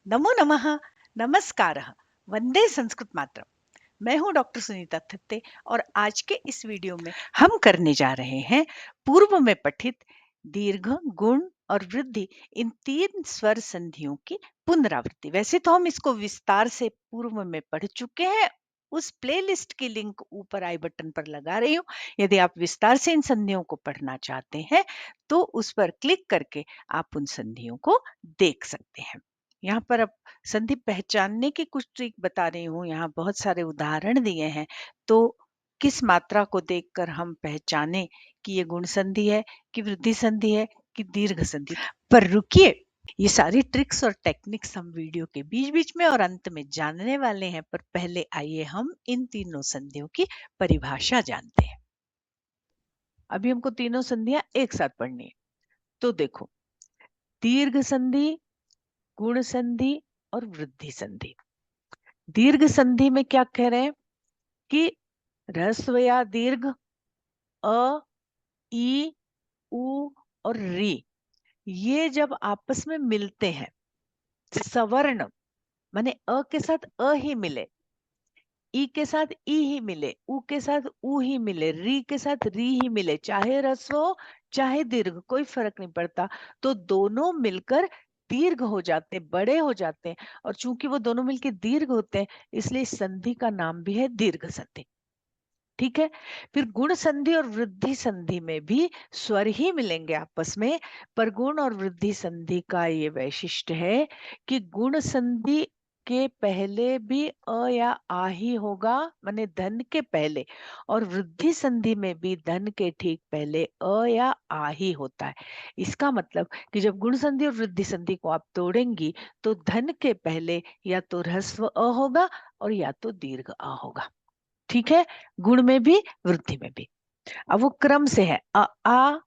नमो नमः, नमस्कारः, वंदे संस्कृत मातरम। मैं हूं डॉक्टर सुनीता थत्ते और आज के इस वीडियो में हम करने जा रहे हैं पूर्व में पठित दीर्घ, गुण और वृद्धि इन तीन स्वर संधियों की पुनरावृत्ति। वैसे तो हम इसको विस्तार से पूर्व में पढ़ चुके हैं। उस प्लेलिस्ट की लिंक ऊपर आई बटन पर लगा रही हूँ। यदि आप विस्तार से इन संधियों को पढ़ना चाहते हैं तो उस पर क्लिक करके आप उन संधियों को देख सकते हैं। यहाँ पर अब संधि पहचानने की कुछ ट्रिक बता रही हूँ। यहाँ बहुत सारे उदाहरण दिए हैं, तो किस मात्रा को देखकर हम पहचाने कि ये गुण संधि है, कि वृद्धि संधि है, कि दीर्घ संधि। पर रुकिए, ये सारी ट्रिक्स और टेक्निक्स हम वीडियो के बीच बीच में और अंत में जानने वाले हैं। पर पहले आइए हम इन तीनों संधियों की परिभाषा जानते हैं। अभी हमको तीनों संधियां एक साथ पढ़नी है। तो देखो, दीर्घ संधि, गुण संधि और वृद्धि संधि। दीर्घ संधि में क्या कह रहे हैं कि ह्रस्व या दीर्घ अ, ई, उ और री, ये जब आपस में मिलते हैं, सवर्ण माने अ के साथ अ ही मिले, ई के साथ ई ही मिले, उ के साथ उ ही मिले, री के साथ री ही मिले, चाहे ह्रस्व हो चाहे दीर्घ, कोई फर्क नहीं पड़ता, तो दोनों मिलकर दीर्घ हो जाते, बड़े हो जाते हैं। और चूंकि वो दोनों मिलकर दीर्घ होते हैं, इसलिए इस संधि का नाम भी है दीर्घ संधि। ठीक है। फिर गुण संधि और वृद्धि संधि में भी स्वर ही मिलेंगे आपस में, पर गुण और वृद्धि संधि का ये वैशिष्ट्य है कि गुण संधि के पहले भी अ या आ ही होगा, माने धन के पहले, और वृद्धि संधि में भी धन के ठीक पहले अ या आ ही होता है। इसका मतलब कि जब गुण संधि और वृद्धि संधि को आप तोड़ेंगी तो धन के पहले या तो ह्रस्व अ होगा और या तो दीर्घ अ होगा। ठीक है। गुण में भी वृद्धि में भी। अब वो क्रम से है, अ आ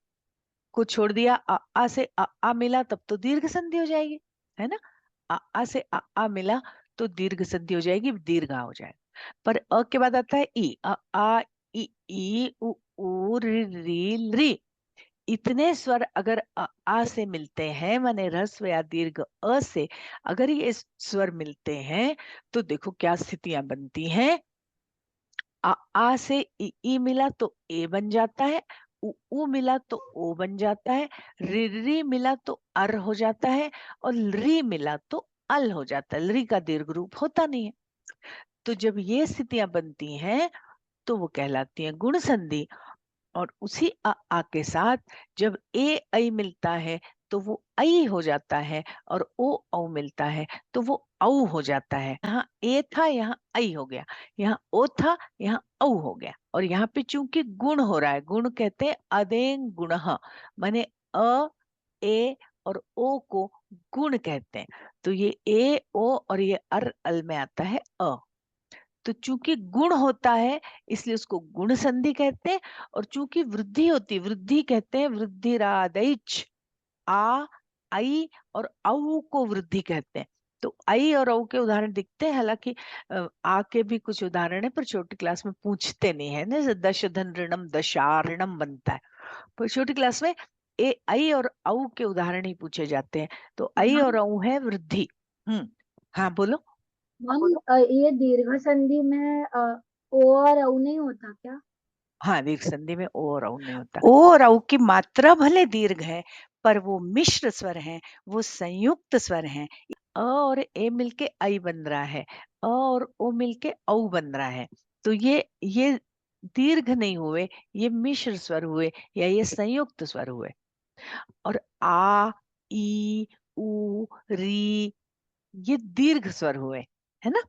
को छोड़ दिया, अ आ से अ आ मिला, तब तो दीर्घ संधि हो जाएगी, है ना। अ आ से अ आ मिला तो दीर्घ संधि हो जाएगी, दीर्घ आ हो जाएगा। पर अ के बाद आता है ई, अ आ ई उ री री। इतने स्वर अगर अ आ से मिलते हैं, माने ह्रस्व या दीर्घ अ से अगर ये स्वर मिलते हैं, तो देखो क्या स्थितियां बनती हैं। आ से ई मिला तो ए बन जाता है, उ मिला तो ओ बन जाता है, री मिला तो अर हो जाता है, और री मिला तो अल हो जाता है। री का दीर्घ रूप होता नहीं है। तो जब ये स्थितियां बनती हैं तो वो कहलाती हैं गुण संधि। और उसी आ के साथ जब ए ऐ मिलता है तो वो ऐ हो जाता है, और ओ औ मिलता है तो वो औ हो जाता है। यहाँ ए था, यहाँ ऐ हो गया, यहाँ ओ था, यहाँ औ हो गया। और यहाँ पे चूंकि गुण हो रहा है, गुण कहते हैं अदेंग गुण, माने अ, ए और ओ को गुण कहते हैं। तो ये ए ओ और ये अर अल में आता है अ। तो चूंकि गुण होता है इसलिए उसको गुण संधि कहते हैं। और चूंकि वृद्धि होती, वृद्धि कहते हैं वृद्धिरादैच, आ, आई और औ को वृद्धि कहते हैं। तो आई और औ के उदाहरण दिखते हैं, हालांकि आ के भी कुछ उदाहरण है, पर छोटी क्लास में पूछते नहीं है ना। जैसे दश धन ऋणम दशार्णम बनता है, पर छोटी क्लास में ए आई और औ के उदाहरण ही पूछे जाते हैं। तो आई मैम और औ है वृद्धि। हाँ बोलो। मैम, ये दीर्घ संधि में ओ और औ नहीं होता क्या? हाँ, दीर्घ संधि में ओ और औ नहीं होता। ओ और औ की मात्रा भले दीर्घ है, पर वो मिश्र स्वर हैं, वो संयुक्त स्वर हैं। अ और ए मिलके ऐ बन रहा है, अ और ओ मिलके औ बन रहा है। तो ये दीर्घ नहीं हुए, ये मिश्र स्वर हुए या ये संयुक्त स्वर हुए। और आ, ई, उ, री, ये दीर्घ स्वर हुए, है ना।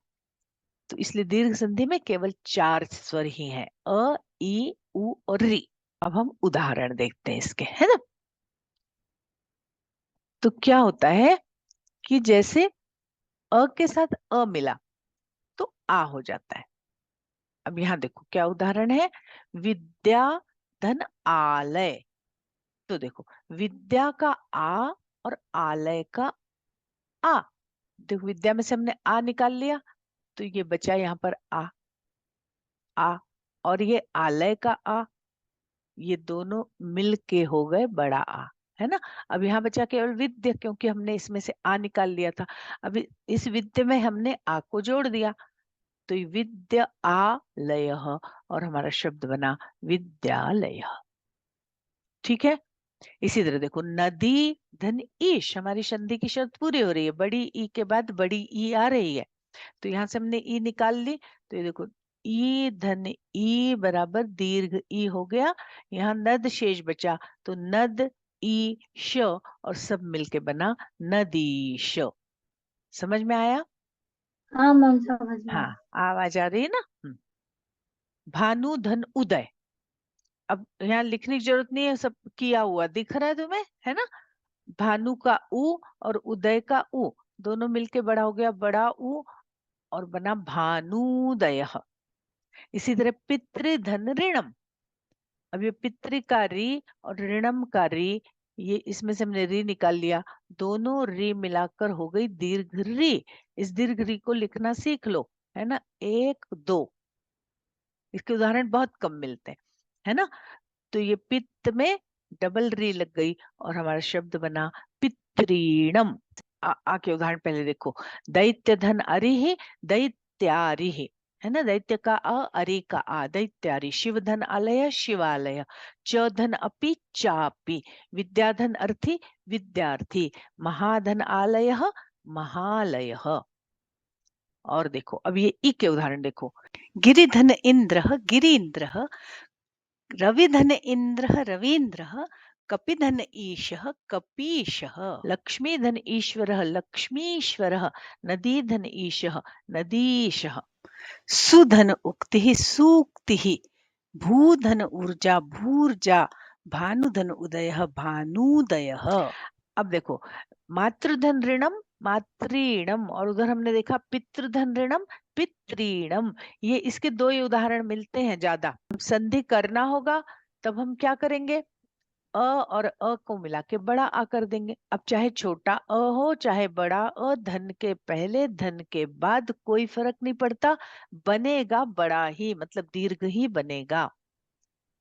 तो इसलिए दीर्घ संधि में केवल 4 स्वर ही हैं, अ, ई, उ और री। अब हम उदाहरण देखते हैं इसके, है ना। तो क्या होता है कि जैसे अ के साथ अ मिला तो आ हो जाता है। अब यहाँ देखो क्या उदाहरण है, विद्या धन आलय। तो देखो, विद्या का आ और आलय का आ। देखो, विद्या में से हमने आ निकाल लिया तो ये बचा यहाँ पर आ, और ये आलय का आ, ये दोनों मिल के हो गए बड़ा आ। है ना। अब यहाँ बचा केवल विद्य, क्योंकि हमने इसमें से आ निकाल लिया था। अब इस विद्य में हमने आ को जोड़ दिया, तो ये विद्या आलय, और हमारा शब्द बना विद्यालय। ठीक है। इसी तरह देखो, नदी धन ईश, हमारी संधि की शर्त पूरी हो रही है, बड़ी ई के बाद बड़ी ई आ रही है, तो यहां से हमने ई निकाल ली, तो ये देखो ई धन ई बराबर दीर्घ ई हो गया। यहाँ नद शेष बचा, तो नद ई श, और सब मिलके बना नदीश। समझ में आया? हाँ मैम, समझ में हाँ, आया। आवाज आ रही है ना। भानु धन उदय, अब यहाँ लिखने की जरूरत नहीं है, सब किया हुआ दिख रहा है तुम्हें, है ना। भानु का उ और उदय का उ दोनों मिलके बड़ा हो गया बड़ा उ, और बना भानुदय। इसी तरह पितृ धन ऋणम, अब ये पितृ का री और ऋणम का री, ये इसमें से हमने री निकाल लिया, दोनों री मिलाकर हो गई दीर्घ री। इस दीर्घ री को लिखना सीख लो, है ना। एक दो, इसके उदाहरण बहुत कम मिलते हैं, है ना। तो ये पित्त में डबल री लग गई, और हमारा शब्द बना पितृणम। आके उदाहरण पहले देखो, दैत्य धन अरिहि दैत्यारिहि, है ना। दैत्य का अ, अरि का आ, दैत्यारि। शिव धन आलय शिवालय, च धन अपि चापि, विद्याधन अर्थी विद्यार्थी, महाधन आलय महालय। और देखो अब ये ई के उदाहरण देखो, गिरिधन इंद्र गिरीन्द्र, रविधन इंद्र रवीन्द्र, कपिधन ईशः कपीशः, लक्ष्मीधन ईश्वरः लक्ष्मीश्वरः, नदीधन ईशः नदीशः, सुधन उक्तिः सूक्तिः, भूधन ऊर्जा भूर्जा, भानुधन उदयः भानुदयः। अब देखो, मातृधन ऋणम मातृणम, और उधर हमने देखा पितृधन ऋणम पितृणम। ये इसके दो ही उदाहरण मिलते हैं ज्यादा। संधि करना होगा तब हम क्या करेंगे, अ और अ को मिला के बड़ा आ कर देंगे। अब चाहे छोटा अ हो चाहे बड़ा अ, धन के पहले धन के बाद कोई फर्क नहीं पड़ता, बनेगा बड़ा ही, मतलब दीर्घ ही बनेगा।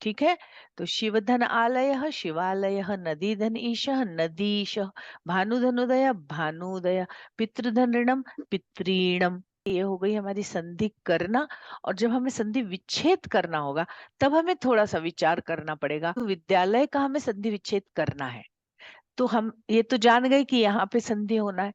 ठीक है। तो शिवधन आलय शिवालय, नदीधन ईशः नदीशः, भानुधनुदय भानुदय, पितृधन ऋणम पितृणम। ये हो गई हमारी संधि करना। और जब हमें संधि विच्छेद करना होगा तब हमें थोड़ा सा विचार करना पड़ेगा। तो विद्यालय का हमें संधि विच्छेद करना है, तो हम ये तो जान गए कि यहाँ पे संधि होना है,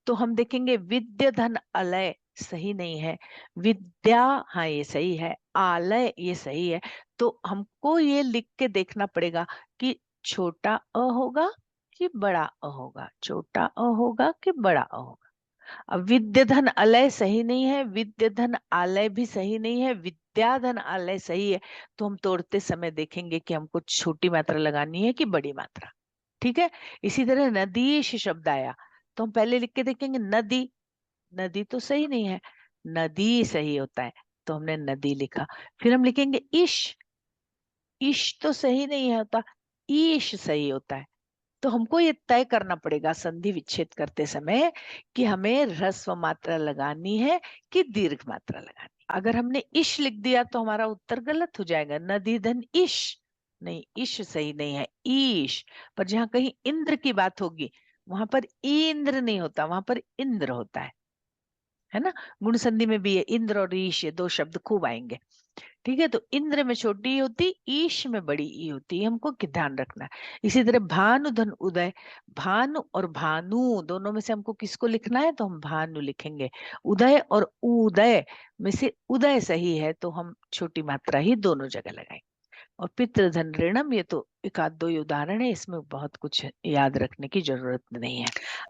तो हम देखेंगे विद्या धन अलय सही नहीं है, विद्या हाँ ये सही है, आलय ये सही है। तो हमको ये लिख के देखना पड़ेगा कि छोटा अ होगा कि बड़ा अ होगा, छोटा अ होगा कि बड़ा अ होगा। अब विद्या धन अलय सही नहीं है, विद्या धन आलय भी सही नहीं है, विद्या धन आलय सही है। तो हम तोड़ते समय देखेंगे कि हमको छोटी मात्रा लगानी है कि बड़ी मात्रा। ठीक है। इसी तरह नदीश शब्द आया, तो हम पहले लिख के देखेंगे नदी, नदी तो सही नहीं है, नदी सही होता है, तो हमने नदी लिखा। फिर हम लिखेंगे इश, इश तो सही नहीं होता, ईश सही होता है। तो हमको ये तय करना पड़ेगा संधि विच्छेद करते समय कि हमें ह्रस्व मात्रा लगानी है कि दीर्घ मात्रा लगानी। अगर हमने इश लिख दिया तो हमारा उत्तर गलत हो जाएगा, नदी धन इश, नहीं इश सही नहीं है, ईश। पर जहां कहीं इंद्र की बात होगी वहां पर इंद्र नहीं होता, वहां पर इंद्र होता है ना। गुण संधि में भी ये इंद्र और ईश ये दो शब्द खूब आएंगे। ठीक है। तो इंद्र में छोटी ई होती, ईश में बड़ी ई होती, हमको ध्यान रखना है। इसी तरह भानु धन उदय, भानु और भानु दोनों में से हमको किसको लिखना है, तो हम भानु लिखेंगे। उदय और उदय में से उदय सही है, तो हम छोटी मात्रा ही दोनों जगह लगाएंगे। और पितृधन ऋणम, ये तो एक आध दो ही उदाहरण है, इसमें बहुत कुछ याद रखने की जरूरत नहीं है।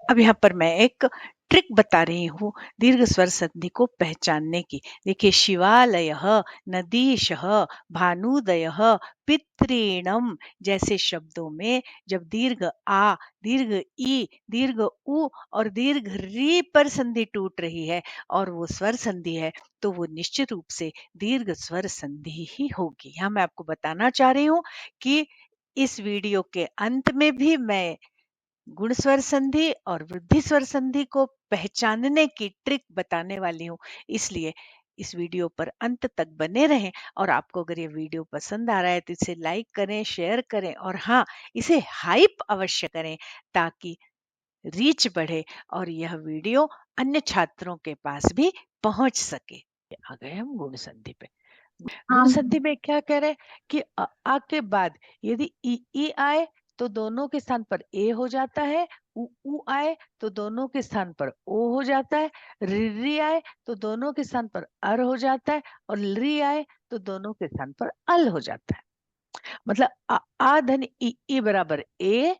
अब यहाँ पर मैं एक ट्रिक बता रही हूँ दीर्घ स्वर संधि को पहचानने की। देखिए, शिवालय, नदीश, भानुदय, पितृणम जैसे शब्दों में जब दीर्घ आ, दीर्घ ई, दीर्घ उ और दीर्घ री पर संधि टूट रही है और वो स्वर संधि है, तो वो निश्चित रूप से दीर्घ स्वर संधि ही होगी। यहाँ मैं आपको बताना चाह रही हूँ कि इस वीडियो के अंत में भी मैं गुण स्वर संधि और वृद्धि स्वर संधि को पहचानने की ट्रिक बताने वाली हूँ। इसलिए इस वीडियो पर अंत तक बने रहें और आपको अगर ये वीडियो पसंद आ रहा है तो इसे लाइक करें, शेयर करें और हाँ, इसे हाइप अवश्य करें ताकि रीच बढ़े और यह वीडियो अन्य छात्रों के पास भी पहुंच सके। आ गए हम गुण संधि पे। गुण हाँ संधि में क्या कह रहे हैं कि आ के बाद यदि ई आए तो दोनों के स्थान पर ए हो जाता है, उ आए तो दोनों के स्थान पर ओ हो जाता है, री आए तो दोनों के स्थान पर अर हो जाता है और री आए तो दोनों के स्थान पर अल हो जाता है। मतलब आ धन ई बराबर ए,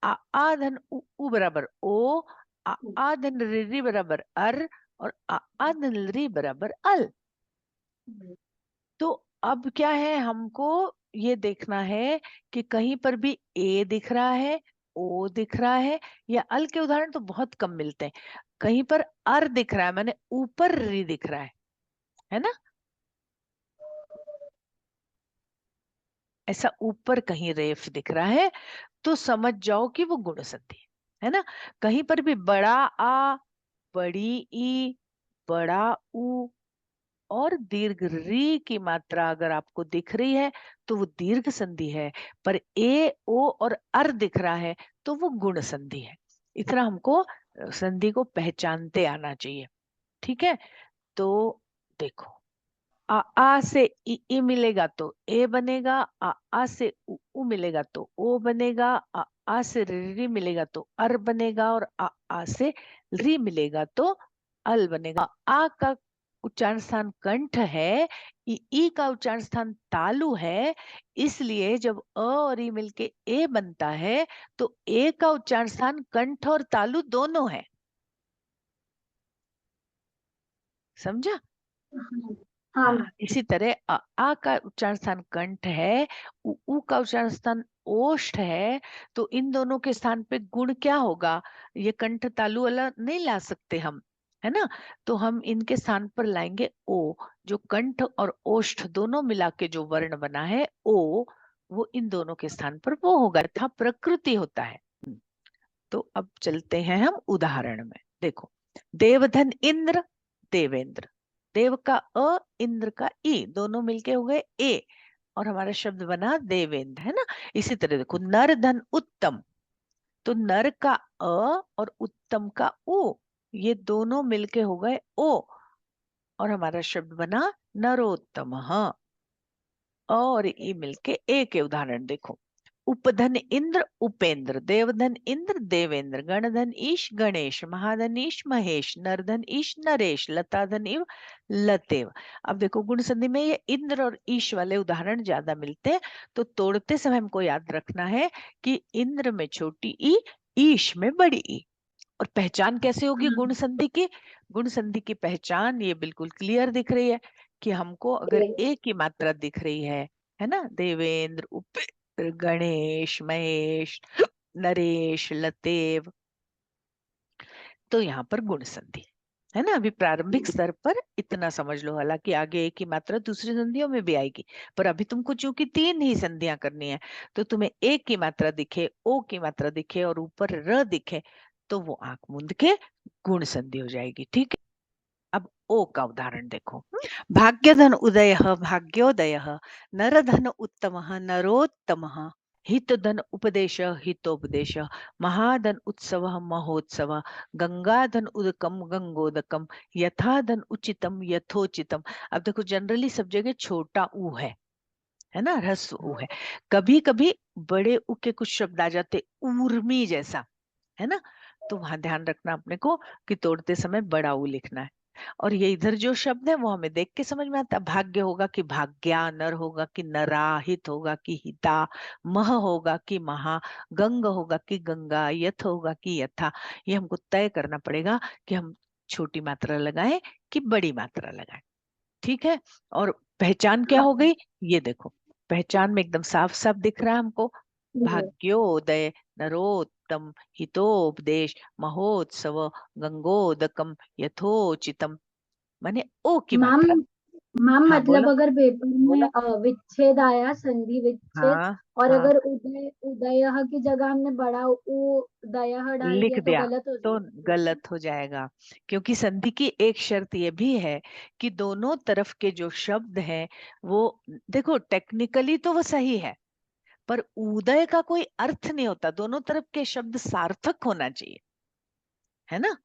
आ धन उ बराबर ओ, आ धन री बराबर अर और आ धन री बराबर अल। तो अब क्या है, हमको ये देखना है कि कहीं पर भी ए दिख रहा है, ओ दिख रहा है, या अल के उदाहरण तो बहुत कम मिलते हैं। कहीं पर अर दिख रहा है माने ऊपर री दिख रहा है ना, ऐसा ऊपर कहीं रेफ दिख रहा है तो समझ जाओ कि वो गुण संधि है ना। कहीं पर भी बड़ा आ, बड़ी ई, बड़ा ऊ और दीर्घ री की मात्रा अगर आपको दिख रही है तो वो दीर्घ संधि है, पर ए ओ और अर दिख रहा है तो वो गुण संधि है। इतना हमको संधि को पहचानते आना चाहिए। ठीक है, तो देखो, आ से ई मिलेगा तो ए बनेगा, आ से उ मिलेगा तो ओ बनेगा, आ से री मिलेगा तो अर बनेगा और आ से री मिलेगा तो अल बनेगा। आ का उच्चारण स्थान कंठ है, ई का उच्चारण स्थान तालु है, इसलिए जब अ और ई मिलके ए बनता है तो ए का उच्चारण स्थान कंठ और तालु दोनों है। समझा? हाँ हाँ, इसी तरह आ का उच्चारण स्थान कंठ है, उ का उच्चारण स्थान ओष्ठ है, तो इन दोनों के स्थान पे गुण क्या होगा? ये कंठ तालु वाला नहीं ला सकते हम, है ना। तो हम इनके स्थान पर लाएंगे ओ, जो कंठ और ओष्ठ दोनों मिला के जो वर्ण बना है ओ, वो इन दोनों के स्थान पर वो होगा, था प्रकृति होता है। तो अब चलते हैं हम उदाहरण में। देखो, देवधन इंद्र, देवेंद्र, देव का अ, इंद्र का ई, दोनों मिलके हो गए ए और हमारा शब्द बना देवेंद्र, है ना। इसी तरह देखो, नर धन उत्तम, तो नर का अ और उत्तम का उ, ये दोनों मिलके हो गए ओ और हमारा शब्द बना नरोत्तम। और ई मिलके ए के उदाहरण देखो, उपधन इंद्र उपेंद्र, देवधन इंद्र देवेंद्र, गणधन ईश गणेश, महाधन ईश महेश, नरधन ईश नरेश, लताधन इव लतेव। अब देखो, गुण संधि में ये इंद्र और ईश वाले उदाहरण ज्यादा मिलते हैं, तो तोड़ते समय हमको याद रखना है कि इंद्र में छोटी ई, ईश में बड़ी ई। और पहचान कैसे होगी गुण संधि की? गुण संधि की पहचान ये बिल्कुल क्लियर दिख रही है कि हमको अगर ए की मात्रा दिख रही है ना, देवेंद्र, उपेंद्र, गणेश, महेश, नरेश, लतेव, तो यहाँ पर गुण संधि है ना। अभी प्रारंभिक स्तर पर इतना समझ लो, हालांकि आगे एक की मात्रा दूसरी संधियों में भी आएगी, पर अभी तुमको चूंकि 3 ही संधियां करनी है, तो तुम्हें एक की मात्रा दिखे, ओ की मात्रा दिखे और ऊपर र दिखे तो वो आंख मूंद के गुण संधि हो जाएगी। ठीक है, अब ओ का उदाहरण देखो। भाग्यधन उदय भाग्योदय, नरधन उत्तम नरोत्तम, हितधन उपदेश हितोपदेश, महाधन उत्सव महोत्सव, गंगाधन उदकम गंगोदकम, यथाधन उचितम यथोचितम। अब देखो, जनरली सब जगह छोटा ऊ है ना, ह्रस्व ऊ है। कभी कभी बड़े ऊ के कुछ शब्द आ जाते, ऊर्मी जैसा, है ना। तो वहां ध्यान रखना अपने को कि तोड़ते समय बड़ा ऊ लिखना है। और ये इधर जो शब्द है वो हमें देख के समझ में आता है। भाग्य होगा कि भाग्या, नर होगा कि नरा, हित होगा कि हिता, मह होगा कि महा, गंग होगा कि गंगा, यथ होगा कि यथा। ये हमको तय करना पड़ेगा कि हम छोटी मात्रा लगाएं कि बड़ी मात्रा लगाएं। ठीक है, और पहचान क्या हो गई ये देखो, पहचान में एकदम साफ साफ दिख रहा है हमको, भाग्योदय, नरोत्तम, हितोपदेश, महोत्सव, गंगोदकम, यथोचितम, माने ओ की मैम मात्रा। मैम हाँ मतलब बोलो। अगर पेपर में विच्छेद आया, संधि विच्छेद, हाँ और हाँ, अगर उदय उदयः की जगह हमने बड़ा उदयः डाल लिख दिया तो दिया गलत हो तो जाएगा क्या? गलत हो जाएगा, क्योंकि संधि की एक शर्त यह भी है कि दोनों तरफ के जो शब्द हैं वो, देखो टेक्निकली तो वो सही है, पर उदय का कोई अर्थ नहीं होता, दोनों तरफ के शब्द सार्थक होना चाहिए, है ना।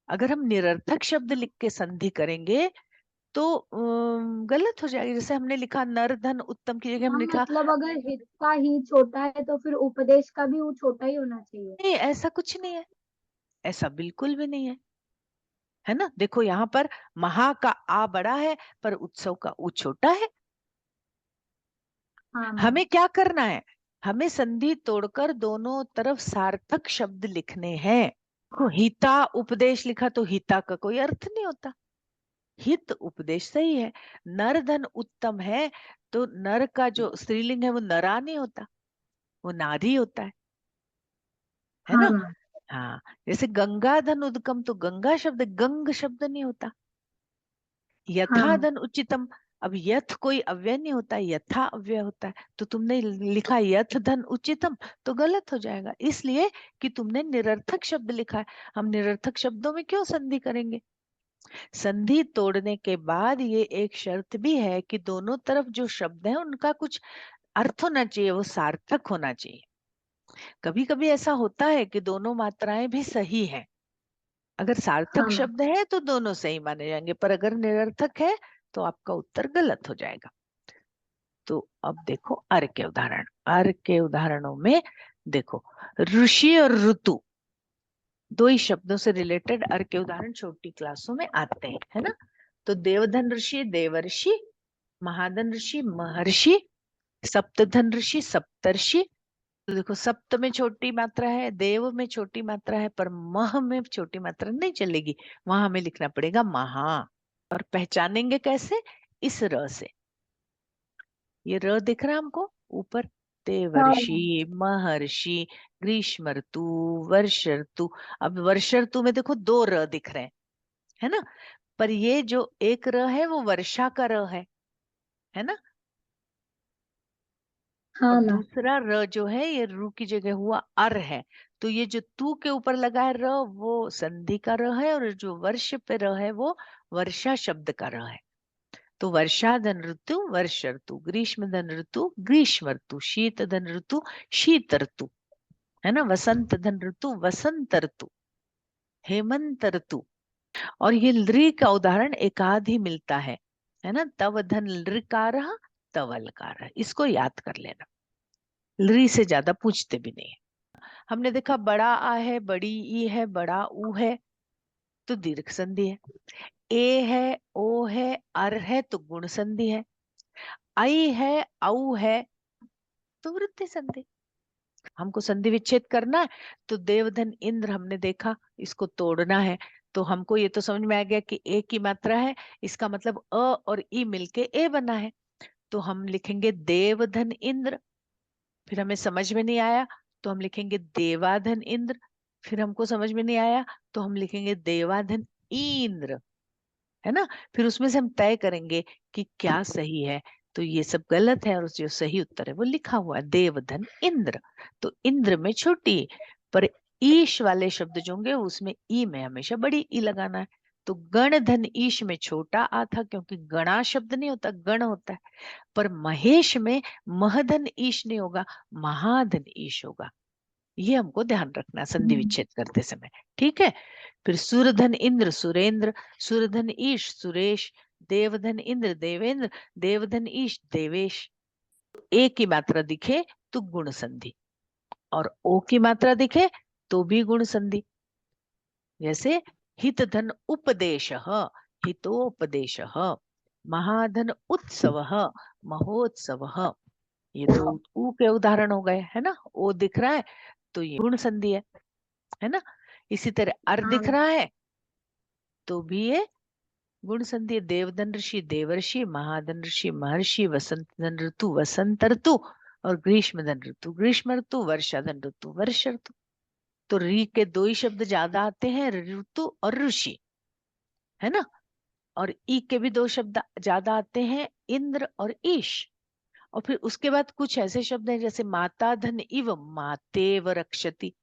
अगर हम निरर्थक शब्द लिख के संधि करेंगे तो गलत हो जाएगी। जैसे हमने लिखा नर धन उत्तम की जगह हम हाँ लिखा, मतलब अगर हित का ही छोटा है तो फिर उपदेश का भी वो छोटा ही होना चाहिए। नहीं ऐसा कुछ नहीं है, ऐसा बिल्कुल भी नहीं है, है ना। देखो यहाँ पर महा का आ बड़ा है पर उत्सव का ऊ छोटा है। हाँ मैम। हमें क्या करना है, हमें संधि तोड़कर दोनों तरफ सार्थक शब्द लिखने हैं। को हिता उपदेश लिखा तो हिता का कोई अर्थ नहीं होता, हित उपदेश सही है। नर धन उत्तम है तो नर का जो स्त्रीलिंग है वो नरा नहीं होता, वो नारी होता है हाँ ना। मैम। हाँ, जैसे गंगा धन उदकम तो गंगा शब्द गंग शब्द नहीं होता। हाँ यथा मैम। धन उचितम, अब यथ कोई अव्यय नहीं होता, यथा अव्यय होता है, तो तुमने लिखा यथ धन उचितम तो गलत हो जाएगा, इसलिए कि तुमने निरर्थक शब्द लिखा है। हम निरर्थक शब्दों में क्यों संधि करेंगे। संधि तोड़ने के बाद ये एक शर्त भी है कि दोनों तरफ जो शब्द है उनका कुछ अर्थ होना चाहिए, वो सार्थक होना चाहिए। कभी कभी ऐसा होता है कि दोनों मात्राएं भी सही हैं, अगर हाँ सार्थक मैम। शब्द है तो दोनों सही माने जाएंगे, पर अगर निरर्थक है तो आपका उत्तर गलत हो जाएगा। तो अब देखो अर् के उदाहरण, अर् के उदाहरणों में देखो ऋषि और ऋतु दो ही शब्दों से रिलेटेड अर् के उदाहरण छोटी क्लासों में आते हैं, है ना। तो देवधन ऋषि देवर्षि, महाधन ऋषि महर्षि, सप्तधन ऋषि सप्तर्षि। तो देखो सप्त में छोटी मात्रा है, देव में छोटी मात्रा है, पर मह में छोटी मात्रा नहीं चलेगी, वहां हमें लिखना पड़ेगा महा। और पहचानेंगे कैसे, इस र से, ये र दिख रहा है हमको ऊपर, हाँ देवर्षि, मैम। महर्षि, ग्रीष्म ऋतु, वर्ष ऋतु। अब वर्ष ऋतु में देखो दो र दिख रहे हैं, है ना, पर ये जो एक र है वो वर्षा का र है ना। और हाँ मैम। दूसरा र जो है ये रू की जगह हुआ अर है, तो ये जो तू के ऊपर लगा है र वो संधि का र है, और जो वर्ष पे र है वो वर्षा शब्द का र है। तो वर्षा धन ऋतु वर्ष ऋतु, ग्रीष्म धन ऋतु ग्रीष्म ऋतु, शीत धन ऋतु शीत ऋतु, है ना, वसंत धन ऋतु वसंत ऋतु, हेमंत ऋतु। और ये लृ का उदाहरण एकाध ही मिलता है ना, तव धन लृकार तवलकार, इसको याद कर लेना, लृ से ज्यादा पूछते भी नहीं। हमने देखा बड़ा आ है, बड़ी ई है, बड़ा ऊ है तो दीर्घ संधि है, ए है, ओ है, अर है तो गुण संधि है, आई है, औ है तो वृद्धि संधि। हमको संधि विच्छेद करना है तो देवधन इंद्र हमने देखा, इसको तोड़ना है, तो हमको ये तो समझ में आ गया कि ए की मात्रा है, इसका मतलब अ और ई मिलके ए बना है, तो हम लिखेंगे देवधन इंद्र। फिर हमें समझ में नहीं आया तो हम लिखेंगे देवाधन इंद्र। फिर हमको समझ में नहीं आया तो हम लिखेंगे देवाधन इंद्र, है ना। फिर उसमें से हम तय करेंगे कि क्या सही है, तो ये सब गलत है और जो सही उत्तर है वो लिखा हुआ है देवधन इंद्र। तो इंद्र में छोटी, पर ईश वाले शब्द जो होंगे उसमें ई में हमेशा बड़ी ई लगाना है। तो गण धन ईश में छोटा आ था, क्योंकि गणा शब्द नहीं होता, गण होता है। पर महेश में महधन ईश नहीं होगा, महाधन ईश होगा। ये हमको ध्यान रखना संधि विच्छेद करते समय, ठीक है। फिर सुरधन इंद्र सुरेंद्र, सुरधन ईश सुरेश, देवधन इंद्र देवेंद्र, देवधन ईश देवेश। ए की मात्रा दिखे तो गुण संधि, और ओ की मात्रा दिखे तो भी गुण संधि। जैसे हित धन उपदेश, हितोपदेश, महाधन उत्सव, महोत्सव। ये तो ऊ के उदाहरण हो गए, है ना। ओ दिख रहा है तो ये गुण संधि है ना। इसी तरह अर हाँ दिख मैम। रहा है तो भी ये गुण संधि है। देवधन ऋषि देवर्षि, महाधन ऋषि महर्षि, वसंत धन ऋतु वसंत ऋतु, और ग्रीष्म धन ऋतु ग्रीष्म ऋतु, वर्षा धन ऋतु वर्ष ऋतु। तो री के दो ही शब्द ज्यादा आते हैं, ऋतु और ऋषि, है ना। और ई के भी दो शब्द ज्यादा आते हैं, इंद्र और ईश। और फिर उसके बाद कुछ ऐसे शब्द हैं जैसे माता धन इव मातेव रक्षति।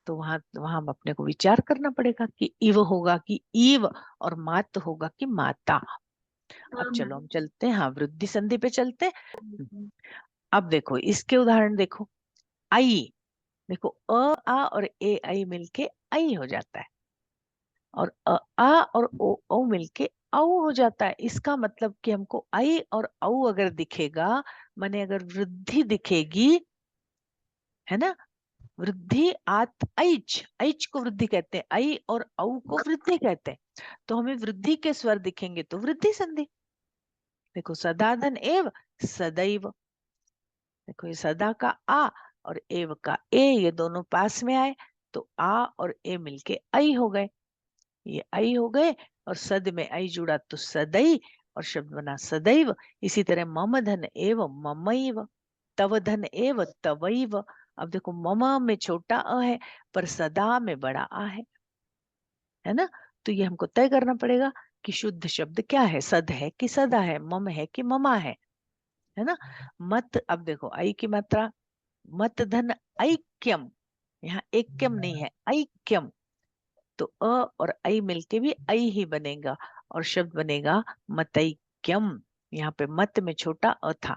तो वहां वहां अपने को विचार करना पड़ेगा कि इव होगा कि ईव, और मात होगा कि माता। अब हाँ चलो मैम। हम चलते हैं, हाँ वृद्धि संधि पे चलते हैं। अब देखो इसके उदाहरण देखो। आई, देखो अ आ और ए आई मिलके आई हो जाता है, और आ और ओ औ मिलके औ हो जाता है। इसका मतलब कि हमको आई और औ अगर दिखेगा, माने अगर वृद्धि दिखेगी, है ना, वृद्धि आत ऐच, ऐच को वृद्धि कहते हैं, आई और औ को वृद्धि कहते हैं। तो हमें वृद्धि के स्वर दिखेंगे तो वृद्धि संधि। देखो सदाधन एव सदैव, देखो ये सदा का आ और एव का ए, ये दोनों पास में आए तो आ और ए मिलके आई हो गए, ये आई हो गए। और सद में आई जुड़ा तो सदई, और शब्द बना सदैव। इसी तरह मम धन एव ममैव, तव धन एव तवैव। अब देखो मम में छोटा अ है, पर सदा में बड़ा आ है ना। तो ये हमको तय करना पड़ेगा कि शुद्ध शब्द क्या है, सद है कि सदा है, मम है कि ममा है ना। मत, अब देखो आई की मात्रा, मत धन ऐक्यम, यहाँ ऐक्यम नहीं है ऐक्यम। तो अ और ऐ मिलके भी ऐ ही बनेगा, और शब्द बनेगा मतैक्यम। यहाँ पे मत में छोटा अ था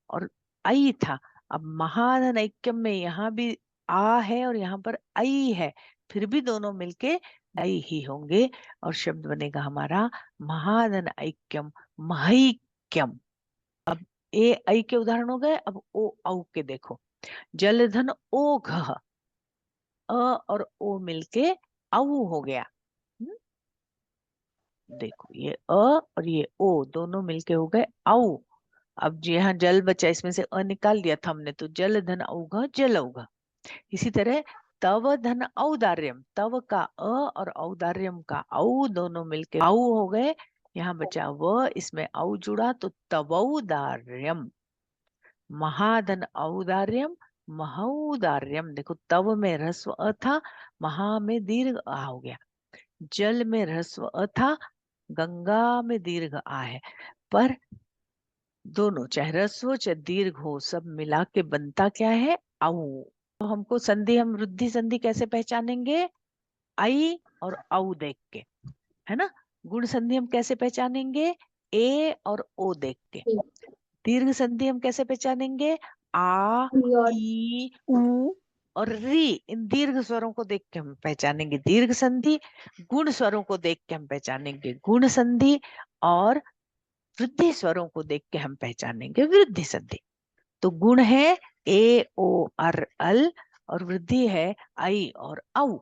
और ऐ था। अब महाधन ऐक्यम में यहाँ भी आ है और यहाँ पर ऐ है, फिर भी दोनों मिलके ऐ ही होंगे, और शब्द बनेगा हमारा महाधन ऐक्यम महैक्यम। अब ए ऐ के उदाहरण हो गए। अब ओ औ के देखो। जलधन ओघ, अ और ओ मिलके औ हो गया। हम्म, देखो ये अ और ये ओ दोनों मिलके हो गए औ। अब जो यहाँ जल बचा, इसमें से अ निकाल दिया था हमने, तो जल धन औघ जल औघ। इसी तरह तव धन औदार्यम, तव का अ और औदार्यम का औ दोनों मिलके औ हो गए। यहाँ बचा व, इसमें औ जुड़ा तो तवौदार्यम। महाधन औदार्यम महौदार्यम। देखो तव में ह्रस्व अ था, महा में दीर्घ आ हो गया। जल में ह्रस्व अ था, गंगा में दीर्घ आ है। पर दोनों चाहे ह्रस्व हो चाहे दीर्घ हो, सब मिला के बनता क्या है, औ। तो हमको संधि, हम वृद्धि संधि कैसे पहचानेंगे, आई और औ देख के, है ना। गुण संधि हम कैसे पहचानेंगे, ए और ओ देख के। दीर्घ संधि हम कैसे पहचानेंगे, आ, और ई, उ और री। इन दीर्घ स्वरों को देख के हम पहचानेंगे दीर्घ संधि। गुण स्वरों को देख के हम पहचानेंगे गुण संधि, और वृद्धि स्वरों को देख के हम पहचानेंगे वृद्धि संधि। तो गुण है ए ओ अर अल, और वृद्धि है आई और औ,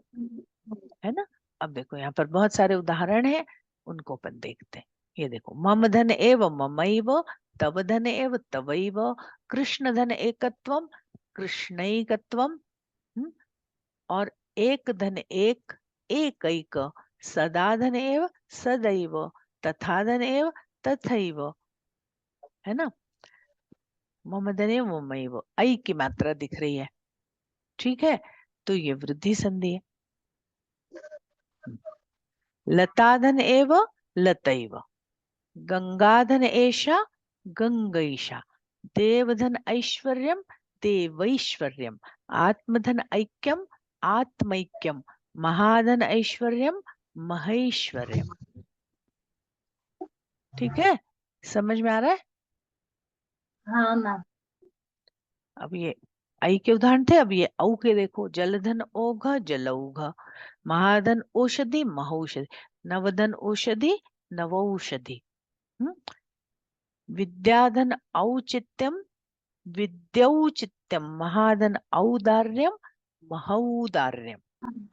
है ना। अब देखो यहाँ पर बहुत सारे उदाहरण हैं, उनको अपन देखते हैं। ये देखो मम धन एव ममैव, तव धन एव तवैव, कृष्ण धन एकत्वम कृष्णैकत्वम। और एक धन एक एकैक, सदा धन एव सदैव, तथा धन एव तथैव, है ना। मम धन एव ममैव, ऐ की मात्रा दिख रही है, ठीक है। तो ये वृद्धि संधि है। लताधन एव लतैव, गंगाधन एषा गंगैषा, देवधन ऐश्वर्यम देवैश्वर्यम, आत्मधन ऐक्यम आत्मैक्यम, महाधन ऐश्वर्यम महेश्वर्यम। ठीक है, समझ में आ रहा है। हाँ मैम। अब ये आई के उदाहरण थे, अब ये औ के देखो। जलधन ओघ जलौघ, महाधन औषधि महौषधि, नवधन औषधि नवौषधि। हम्म, विद्याधन औचित्यम विद्यौचित्यम, महाधन औदार्यम महौदार्यम।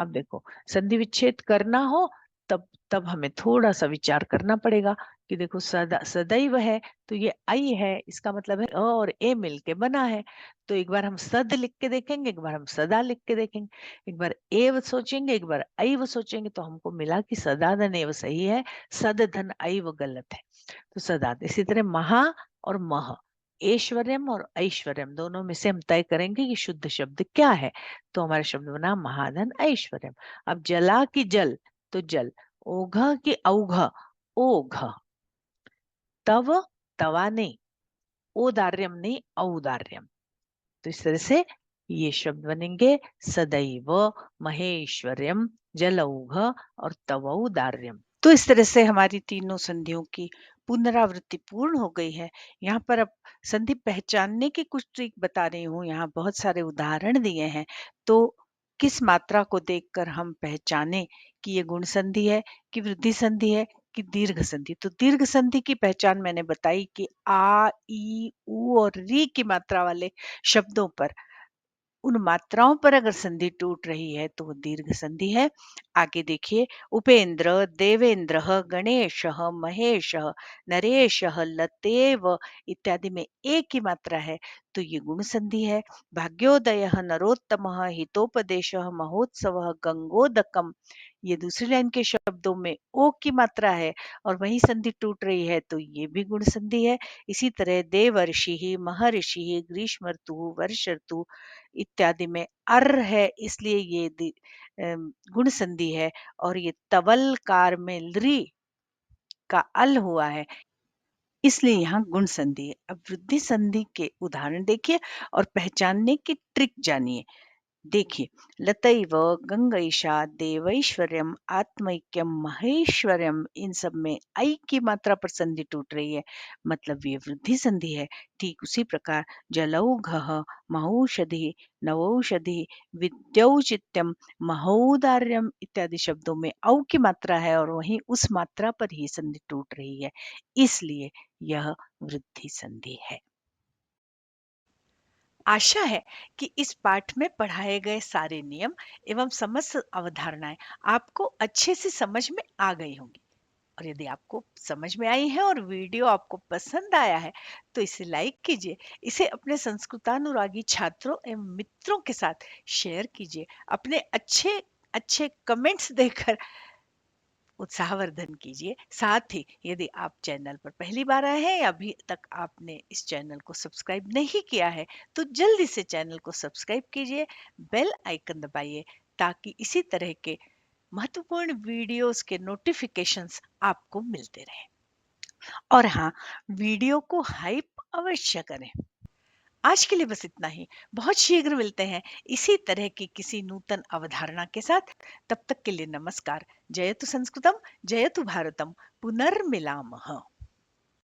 अब देखो संधि विच्छेद करना हो, तब तब हमें थोड़ा सा विचार करना पड़ेगा कि देखो सदा सदैव है, तो ये आई है, इसका मतलब है अ और ए मिलके बना है। तो एक बार हम सद लिख के देखेंगे, एक बार हम सदा लिख के देखेंगे, एक बार एव सोचेंगे, एक बार ऐव सोचेंगे, तो हमको मिला कि सदा धन एव सही है, सद धन ऐव गलत है। तो सदा। इसी तरह महा और मह, ऐश्वर्यम और ऐश्वर्यम, दोनों में से हम तय करेंगे कि शुद्ध शब्द क्या है। तो हमारा शब्द बना महाधन ऐश्वर्यम। अब जला की जल, तो जल, ओघ की औघ, ओघ, तव, तवाने, ओदार्यम नहीं औदार्यम। तो इस तरह से ये शब्द बनेंगे सदैव, महेश्वर्यम, जलौघ और तवौदार्यम। तो इस तरह से हमारी तीनों संधियों की पुनरावृत्ति पूर्ण हो गई है। यहाँ पर अब संधि पहचानने की कुछ ट्रिक बता रही हूँ। यहाँ बहुत सारे उदाहरण दिए हैं। तो किस मात्रा को देखकर हम पहचाने कि ये गुण संधि है, कि वृद्धि संधि है, कि दीर्घ संधि। तो दीर्घ संधि की पहचान मैंने बताई कि आ, ई, ऊ और री की मात्रा वाले शब्दों पर, उन मात्राओं पर अगर संधि टूट रही है तो वो दीर्घ संधि है। आगे देखिए, उपेंद्र, देवेंद्र, गणेश, महेश, नरेश, लतेव इत्यादि में एक ही मात्रा है तो ये गुण संधि है। भाग्योदय, नरोत्तम, हितोपदेश, महोत्सव, गंगोदकम, ये दूसरी लाइन के शब्दों में ओ की मात्रा है और वही संधि टूट रही है तो ये भी गुण संधि है। इसी तरह देवर्षि, महर्षि, ग्रीष्म ऋतु, वर्ष ऋतु इत्यादि में अर है इसलिए ये गुण संधि है। और ये तवलकार में लृ का अल हुआ है इसलिए यहाँ गुण संधि है। अब वृद्धि संधि के उदाहरण देखिए और पहचानने की ट्रिक जानिए। देखिए, लतैव, गंगैषा, देवैश्वर्यम, आत्मैक्यम, महेश्वर्यम, इन सब में ऐ की मात्रा पर संधि टूट रही है मतलब ये वृद्धि संधि है। ठीक उसी प्रकार जलौघः, महौषधि, नवौषधि, विद्यौचित्यम, महोदार्यम इत्यादि शब्दों में औ की मात्रा है और वहीं उस मात्रा पर ही संधि टूट रही है इसलिए यह वृद्धि संधि है। आशा है कि इस पाठ में पढ़ाए गए सारे नियम एवं समस्त अवधारणाएं आपको अच्छे से समझ में आ गई होंगी। और यदि आपको समझ में आई है और वीडियो आपको पसंद आया है तो इसे लाइक कीजिए, इसे अपने संस्कृतानुरागी छात्रों एवं मित्रों के साथ शेयर कीजिए, अपने अच्छे अच्छे कमेंट्स देकर उत्साहवर्धन कीजिए। साथ ही यदि आप चैनल पर पहली बार आए हैं या अभी तक आपने इस चैनल को सब्सक्राइब नहीं किया है तो जल्दी से चैनल को सब्सक्राइब कीजिए, बेल आइकन दबाइए ताकि इसी तरह के महत्वपूर्ण वीडियोस के नोटिफिकेशंस आपको मिलते रहें। और हाँ, वीडियो को हाइप अवश्य करें। आज के लिए बस इतना ही। बहुत शीघ्र मिलते हैं इसी तरह की किसी नूतन अवधारणा के साथ। तब तक के लिए नमस्कार। जयतु संस्कृतम, जयतु भारतम, पुनर्मिलामः।